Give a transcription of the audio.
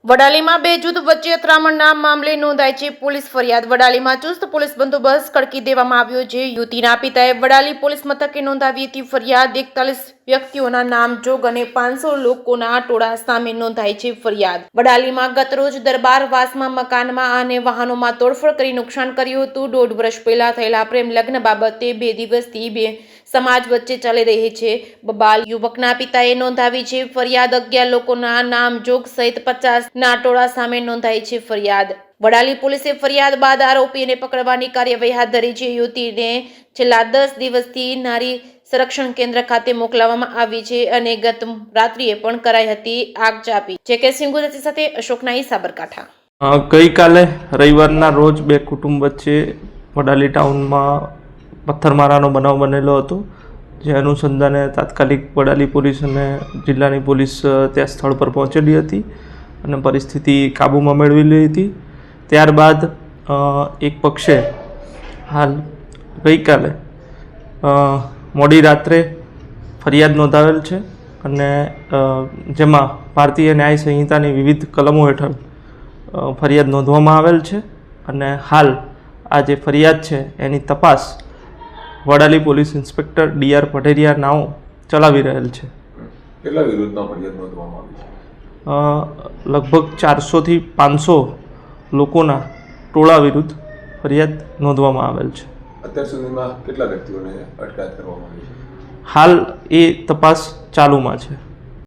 વડાલીમાં બે જૂથ વચ્ચે અથડામણના મામલે નોંધાઈ છે પોલીસ ફરિયાદ। વડાલીમાં ચુસ્ત પોલીસ બંદોબસ્ત કડકી દેવામાં આવ્યો છે। યુવતીના પિતાએ વડાલી પોલીસ મથકે નોંધાવી હતી ફરિયાદ। 41 વ્યક્તિઓના નામજોગ અને 500 લોકોના ટોળા સામે નોંધાઈ છે ફરિયાદ। વડાલીમાં ગતરોજ દરબારવાસમાં મકાનમાં અને વાહનોમાં તોડફોડ કરી નુકસાન કર્યું હતું। 1.5 વર્ષ પહેલા થયેલા પ્રેમ લગ્ન બાબતે 2 દિવસથી બે સમાજ વચ્ચે ચાલી રહી છે બબાલ। યુવકના પિતાએ નોંધાવી છે ફરિયાદ। 11 લોકોના નામજોગ સહિત 50 ના ટોળા સામે નોંધાઈ છે ફરિયાદ। વડાલી પોલીસે ફરિયાદ બાદ આરોપીને પકડવાની કાર્યવાહી હાથ ધરી છે। યુવતીને છેલ્લા 10 દિવસથી નારી સંરક્ષણ કેન્દ્ર ખાતે મોકલવામાં આવી છે અને ગત રાત્રિએ પણ કરાઈ હતી આગ ચાપી। જે.કે. સિંગુરતી સાથે અશોક નાઈ, સાબરકાંઠા। ગઈકાલે રવિવારના રોજ બે કુટુંબ વચ્ચે વડાલી ટાઉનમાં પથ્થરમારાનો બનાવ બનેલો હતો। જે અનુસંધાને તાત્કાલિક વડાલી પોલીસ અને જિલ્લાની પોલીસ ત્યાં સ્થળ પર પહોંચેલી હતી અને પરિસ્થિતિ કાબૂમાં મેળવેલી હતી। ત્યારબાદ એક પક્ષે હાલ ગઈકાલે મોડી રાત્રે ફરિયાદ નોંધાવેલ છે અને જેમાં ભારતીય ન્યાય સંહિતાની વિવિધ કલમો હેઠળ ફરિયાદ નોંધવામાં આવેલ છે અને હાલ આ જે ફરિયાદ છે એની તપાસ Vadali police inspector D.R. Paderiya નાઓ ચલાવી રહેલ છે। કેટલા વિરુદ્ધમાં ફરિયાદ નોંધવામાં આવી છે? લગભગ 400 થી 500 લોકોના ટોળા વિરુદ્ધ ફરિયાદ નોંધવામાં આવેલ છે। અત્યાર સુધીમાં કેટલા વ્યક્તિઓને અટકાયત કરવામાં આવી છે? હાલ એ તપાસ ચાલુમાં છે।